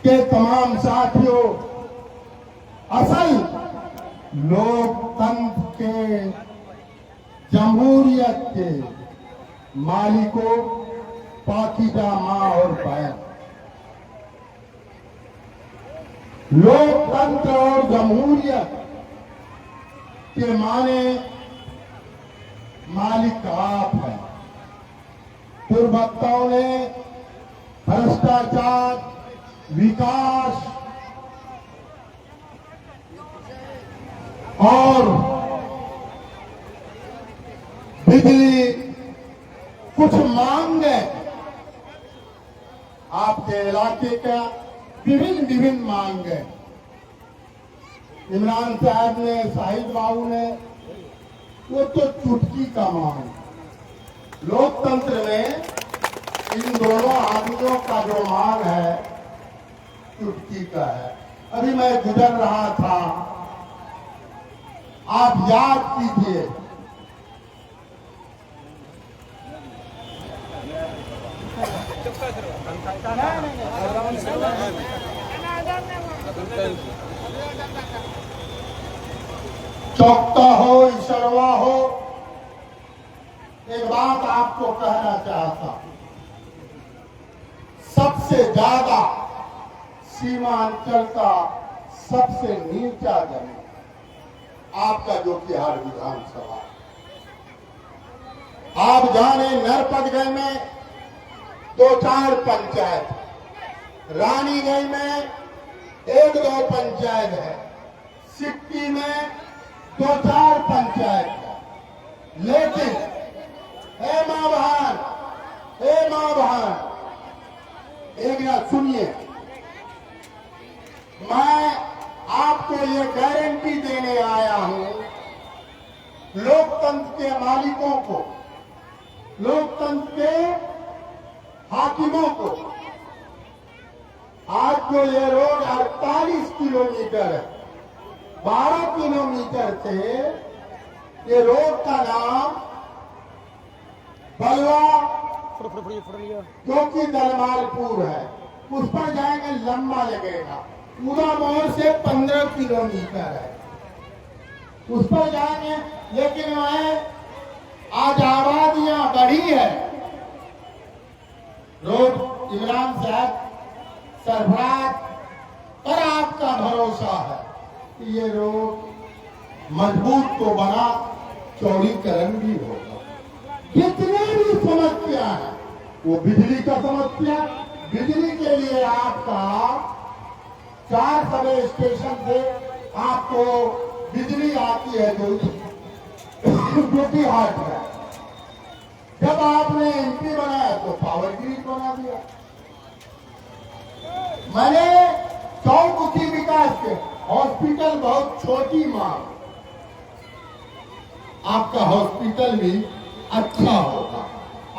के तमाम साथियों, असल लोकतंत्र के, जमहूरियत के मालिकों, पाकीज़ा मां और बहन, लोकतंत्र और जमहूरियत के माने मालिक आप हैं। पूर्ववक्ताओं ने भ्रष्टाचार, विकास और बिजली कुछ मांगे, आपके इलाके का विभिन्न मांगे। इमरान साहब ने, शाहिद बाबू ने, वो तो चुटकी का मांग। लोकतंत्र में इन दोनों आदमियों का जो मांग है चुटकी का है। अभी मैं गुजर रहा था, आप याद कीजिए, चौकता हो, इशरवा हो, एक बात आपको कहना चाहता हूं, सबसे ज्यादा सीमांचल का सबसे नीचा जमीन आपका जोकीहाट विधानसभा। आप जाने नरपतगढ़ में 2-4 पंचायत, रानीगंज में 1-2 पंचायत है, सिक्की में 2-4 पंचायत है। लेकिन हे मां बहन, एक बात सुनिए, मैं आपको ये गारंटी देने आया हूं, लोकतंत्र के मालिकों को, लोकतंत्र के हाकिमों को, आज जो ये रोड 48 किलोमीटर है, 12 किलोमीटर से ये रोड का नाम बलवा जो कि दलमालपुर है, उस पर जाएंगे लंबा लगेगा। पूरा मोड़ से 15 किलोमीटर है, उस पर जाएंगे। लेकिन वह आज आबादियां बढ़ी है, रोड इमरान साहब सरफराज पर आपका भरोसा है कि ये रोड मजबूत तो बना, चौड़ीकरण भी होगा। जितनी भी समस्या है, वो बिजली का समस्या, बिजली के लिए आपका 4 सब स्टेशन से आपको बिजली आती है जोकीहाट है। जब आपने एमपी बनाया तो पावर ग्रिड बना दिया। मैंने चौमुखी विकास के हॉस्पिटल, बहुत छोटी मांग, आपका हॉस्पिटल भी अच्छा होगा,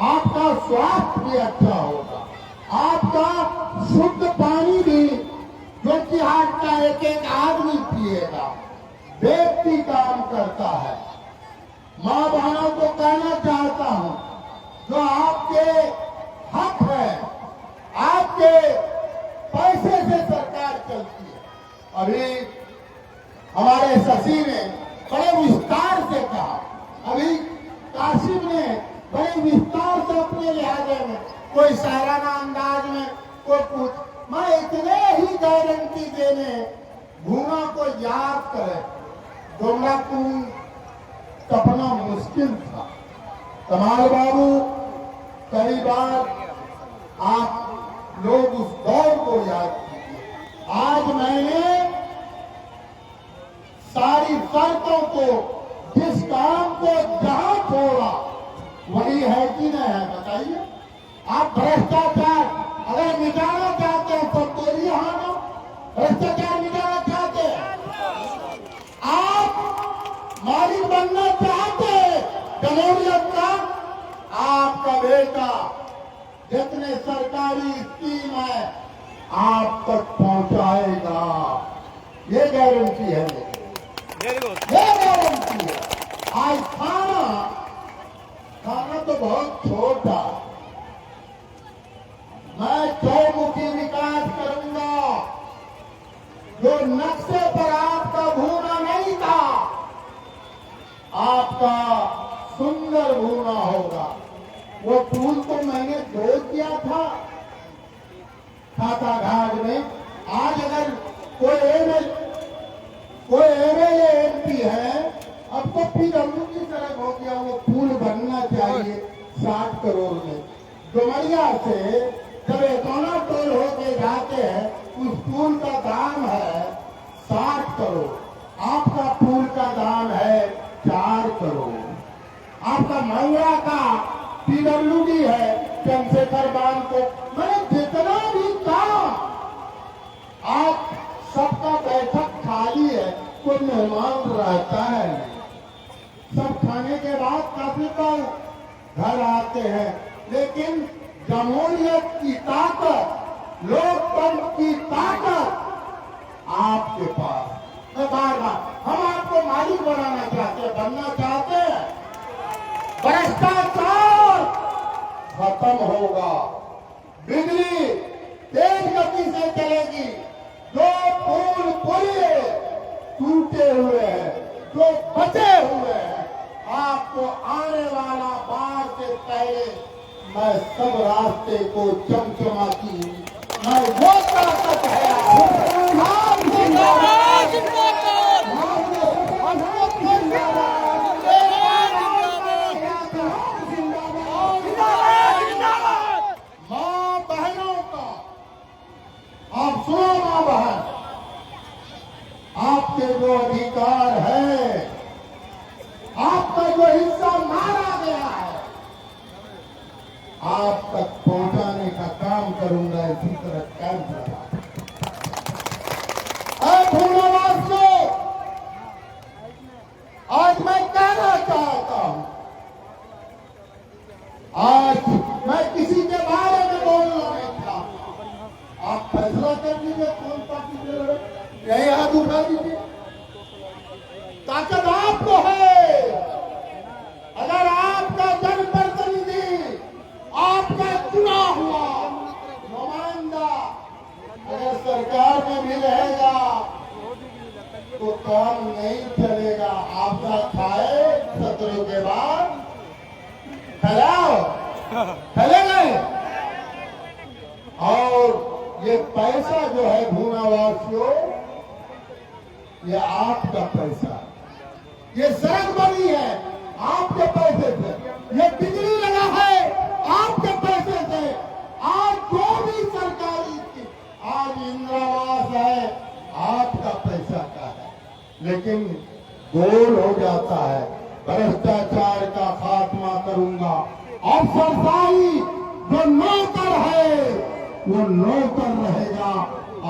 आपका स्वास्थ्य भी अच्छा होगा, आपका शुद्ध पानी भी जोकीहाट का एक आदमी पिएगा, व्यक्ति काम करता है। मां बहनों को कहना चाहता हूं, जो आपके हक है, आपके पैसे से सरकार चलती है। अभी हमारे शशि ने बड़े विस्तार से कहा, अभी काशिम ने बड़े विस्तार से अपने लिहाजे में, कोई सालाना अंदाज में, कोई कुछ, मैं इतने ही गारंटी देने भूना को याद करे, डोंगरा कुंड कपना मुश्किल था। कमाल बाबू, कई बार आप लोग उस दौर को याद कीजिए। आज मैंने सारी शर्तों को, जिस काम को जहां छोड़ा वही है कि नहीं है, बताइए। आप भ्रष्टाचार अगर मिटाना चाहते हैं तो बोलिए हाँ ना, भ्रष्टाचार मिटाना चाहते हैं, आप मालिक बनना चाहते हैं जमहूरियत का, आपका बेटा जितने सरकारी स्कीम है आप तक पहुंचाएगा, ये गारंटी है, ये गारंटी है। आज खाना तो बहुत छोटा, मैं चौमुखी विकास करूंगा, जो नक्शे पर आपका भूना नहीं था, आपका सुंदर भूना होगा। वो पुल तो मैंने जोड़ दिया था खाता घाट में। आज अगर कोई एमएलए एमपी है, अब तो पीडब्ल्यू की सड़क हो गया, वो पुल बनना चाहिए 60 करोड़ में। डुमरिया से जब एकोना टोल होके जाते हैं, उस पुल का दाम है 60 करोड़, आपका पुल का दाम है 4 करोड़। आपका मंगला का पीडब्ल्यूडी है चंद्रशेखर बांध को, मैंने जितना भी काम, आप सबका बैठक खाली है, कोई मेहमान रहता है नहीं, सब खाने के बाद काफी घर आते हैं। लेकिन जमहूरियत की ताकत, लोकतंत्र की ताकत आपके पास। मैं बार बार, हम आपको मालिक बनाना चाहते हैं, बनना चाहते हैं। भ्रष्टाचार खत्म होगा, बिजली तेज गति से चलेगी। जो पुल पुलिये टूटे हुए हैं, जो बचे हुए हैं, आपको आने वाला बाढ़ से पहले मैं सब रास्ते को चमचमाती, मैं वो ताकत है। आप जिंदाबाद, मां बहनों का, आप सुनो मां बहन, आपके जो अधिकार है, आपका जो हिस्सा मारा गया है, आप तक पहुंचाने का काम करूंगा। इसी तरह काम करूंगा। भूनवासियों, आज मैं कहना चाहता हूं, आज मैं किसी के बारे में बोलना नहीं चाहता। आप फैसला कर दीजिए कौन पार्टी से लड़े, यही हाथ उठा दीजिए, ताकत आपको है। अगर आपका जनप्रतिनिधि, आपका चुना हुआ नुमाइंदा अगर सरकार में भी रहेगा तो काम नहीं चलेगा। आपका खाए सत्रों के बाद फैलाओ, फैलेगा। और ये पैसा जो है भूनावासियों, ये आपका पैसा, ये सड़क बनी है आपके पैसे से, ये बिजली लगा है आपके पैसे से, आज जो भी सरकारी की, आज इंदिरावास है आपका पैसा का है। लेकिन गोल हो जाता है, भ्रष्टाचार का खात्मा करूंगा। अफसरशाही जो नौकर है वो नौकर रहेगा,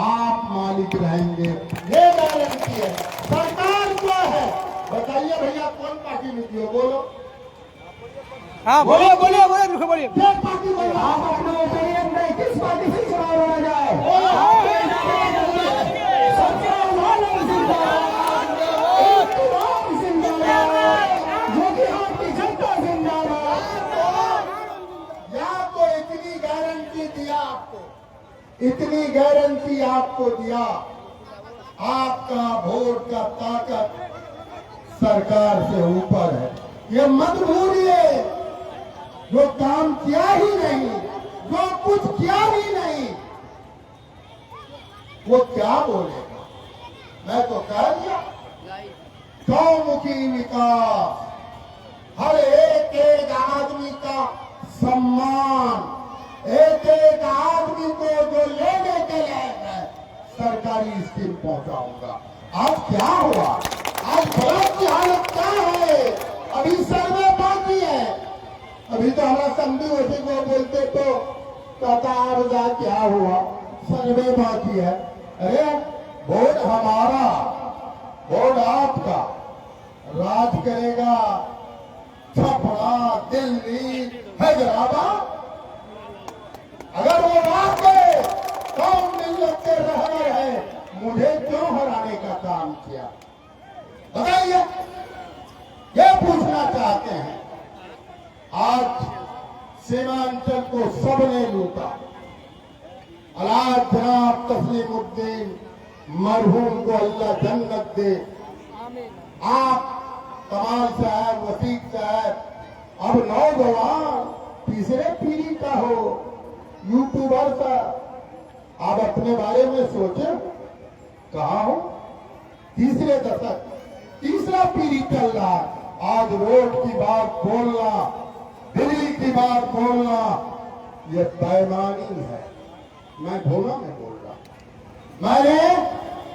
आप मालिक रहेंगे, ये गारंटी है। सरकार क्या है बताइए भैया, कौन पार्टी नीति हो, बोलो। हाँ बोलिए बोलिए बोलिए बोलिए। किस पार्टी में आप अपने ओपिनियन में किस पार्टी से चुनाव लड़ा जाए? योगी आपकी जनता जिंदाबाद। या तो इतनी गारंटी दिया आपको, इतनी गारंटी आपको दिया, आपका वोट का ताकत सरकार से ऊपर है। ये मत भूलिए, जो काम किया ही नहीं, जो कुछ किया ही नहीं, वो क्या बोलेगा? मैं तो कह दिया, चौमुखी विकास, हर एक एक आदमी का सम्मान, एक एक आदमी को जो लेने के लायक है, सरकारी स्कीम पहुंचाऊंगा। आज क्या हुआ? आज भारत की हालत क्या है? अभी सर्वे बाकी है। अभी तो हमारा संधि उसी को बोलते तो कहता आपदा क्या हुआ, सर्वे बाकी है। अरे वोट हमारा, वोट आपका, राज करेगा छपरा, दिल्ली, हैदराबाद। अगर वो बात है कौन मिलत के रहबर है, मुझे क्यों हराने का काम किया बताइए, ये पूछना चाहते हैं। आज सीमांचल को सबने लूटा। अलाज जनाब तस्लीमुद्दीन मरहूम को अल्लाह जन्नत दे। आप कमाल साहब, वसीक साहब, अब नौजवान तीसरे पीढ़ी का हो, यूट्यूबर का, आप अपने बारे में सोचे कहा हो? तीसरे दशक, तीसरा पीढ़ी चल रहा। आज रोड की बात बोलना, दिल्ली की बात बोलना, ये बेईमानी है। मैं भोला में बोल रहा। मैंने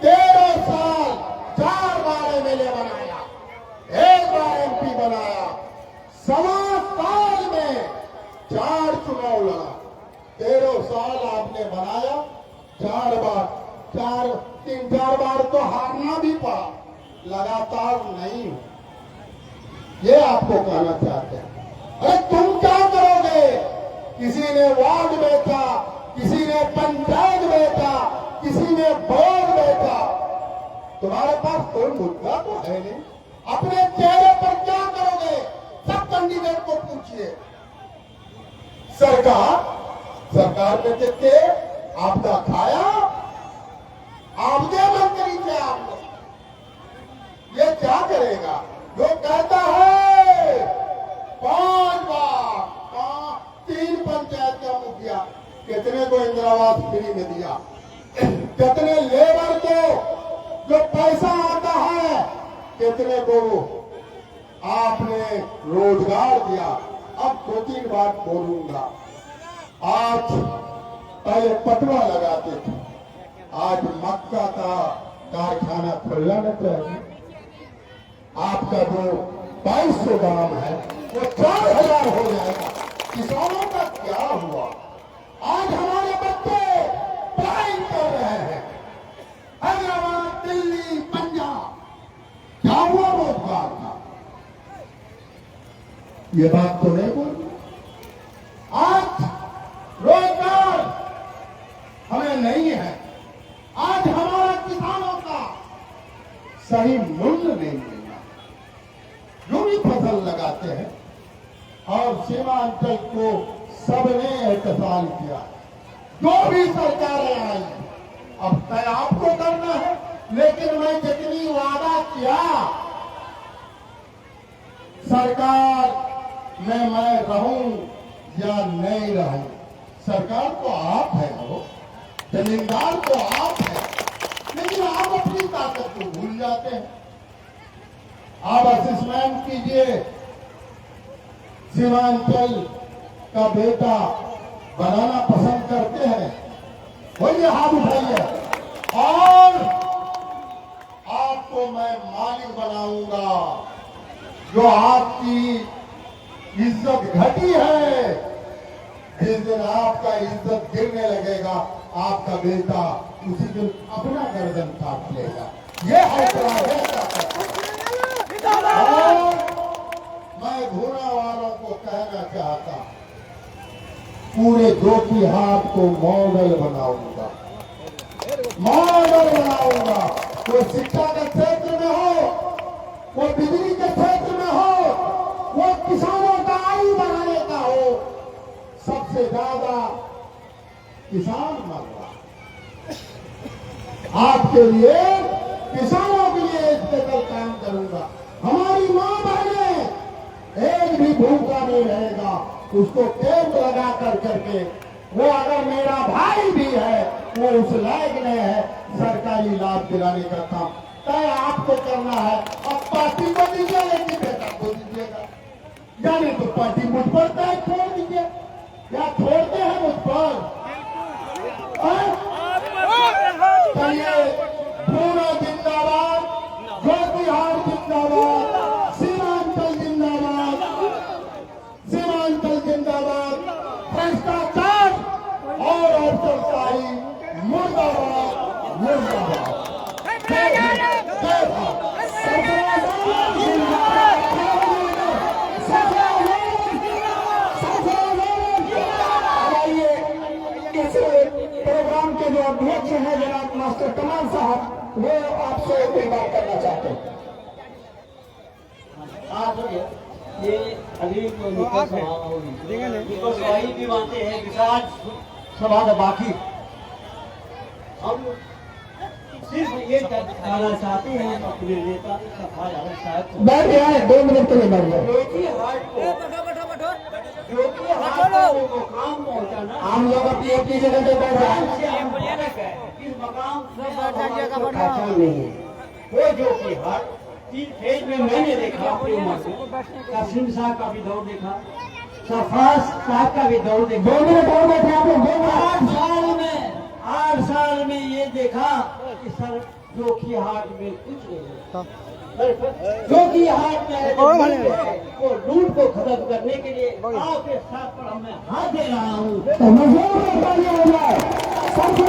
13 साल 4 बार एमएलए बनाया, 1 बार एमपी बनाया, 1.25 साल में 4 चुनाव लड़ा। 13 साल आपने बनाया, 4 बार, 3-4 बार तो हारना भी पड़ा, लगातार नहीं हो। ये आपको कहना चाहते हैं। अरे तुम क्या करोगे? किसी ने वार्ड बेचा, किसी ने पंचायत बेचा, किसी ने बोर्ड बेचा, तुम्हारे पास कोई मुद्दा तो है नहीं। अपने चेहरे पर क्या करोगे? सब कैंडिडेट को पूछिए। सरकार में थे, आपदा खाया, आपदे मंत्री थे आप लोग। ये क्या करेगा? जो कहता है 5 बार 3 पंचायत का मुखिया, कितने को इंदिरा आवास फ्री में दिया, कितने लेबर को जो पैसा आता है, कितने को आपने रोजगार दिया। अब 2-3 बात बोलूंगा। आज पहले पटवा लगाते थे, आज मक्का का कारखाना खुलना न चाहिए। आपका जो 2200 दाम है वो 4000 हो जाएगा। किसानों का क्या हुआ? आज हमारे बच्चे पढ़ाई कर रहे हैं, हैदराबाद, दिल्ली, पंजाब, क्या हुआ रोजगार का? ये बात तो नहीं बोली। आज रोजगार हमें नहीं है। आज हमारा किसानों का सही मूल्य नहीं मिलना। जो भी फसल लगाते हैं, और सीमांचल को सबने एहतसाब किया। जो भी सरकारें आई, अब तय आपको करना है, लेकिन मैं जितनी वादा किया सरकार में मैं रहूं या नहीं रहूं, सरकार तो आप है, हो जमींदार तो आप है, लेकिन आप अपनी ताकत को भूल जाते हैं। आप असेसमेंट कीजिए, सीमांचल का बेटा बनाना पसंद करते हैं, वही हाथ उठाइए, और आपको मैं मालिक बनाऊंगा। जो आपकी इज्जत घटी है, जिस दिन आपका इज्जत गिरने लगेगा, आपका बेटा उसी दिन अपना गर्दन काट लेगा। ये हौसला है। और मैं घूना वालों को कहना चाहता, पूरे जोकीहाट को मॉडल बनाऊंगा, मॉडल बनाऊंगा। वो शिक्षा के क्षेत्र में हो, वो बिजली के क्षेत्र में हो, वो किसानों का आयु बढ़ाने का हो, सबसे ज्यादा किसान मर रहा। आपके लिए, किसानों के लिए स्पेशल काम करूंगा। हमारी मां बहने एक भी भूखा नहीं रहेगा। उसको कैंप लगा कर करके, वो अगर मेरा भाई भी है, वो उस लायक नहीं है, सरकारी लाभ दिलाने का काम तय आपको करना है। अब पार्टी को दीजिए, लेकिन बेटा को दीजिएगा, यानी तो पार्टी मुझ पर तय छोड़ दीजिए, या छोड़ते हैं मुझ पर। चलिए, पूरा जिंदाबाद, जोकीहाट जिंदाबाद, सीमांचल जिंदाबाद, सीमांचल जिंदाबाद, भ्रष्टाचार और अफसरशाही मुर्दाबाद, मुर्दाबाद। प्रोग्राम के जो अध्यक्ष हैं जनाब मास्टर कमाल साहब, वो आपसे कोई बात करना चाहते हैं। ये अभी वही भी मानते हैं, विकास सभा का बाकी हम सिर्फ ये कहना चाहते हैं अपने नेता सफा यादव साहब को बैठ जाए 2 मिनट के लिए बैठ जाए। ज्योति हाट को ज्योति हाट को वो काम पहुंचाना हम लोग अपनी जगह पे बैठ जाए। इस मकाम पहचान नहीं है। वो ज्योति हाट 3 फेज में मैंने देखा अपनी उम्र में। कासिम साहब का भी दौर देखा, सफास साहब का भी दौर देखा। 2 मिनट और बैठे आप लोग 2 मिनट। 8 साल में ये देखा कि सर जोखी हाट में कुछ नहीं है। जोखी हाट में वो लूट को खत्म करने के लिए आपके साथ पर मैं हाथ दे रहा हूँ। तो मजदूर को ताली हो जाए। सबसे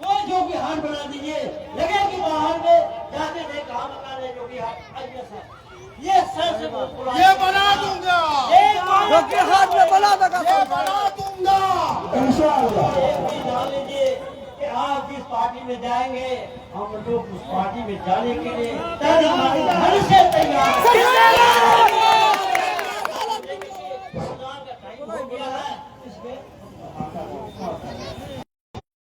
वो जोखी हाट बना दीजिए, लगे कि बाहर में जाते थे कहाँ मकान है जोखी हाट। आइए सर, ये सर से ये बना दूंगा, जो कि हाथ में बना देगा ये बना दूंगा। इंशाअल्लाह। जान लीजिए कि आप जिस पार्टी में जाएंगे हम लोग उस पार्टी में जाने के लिए घर से तैयार हैं। मतदान का टाइम हो गया है, इसमें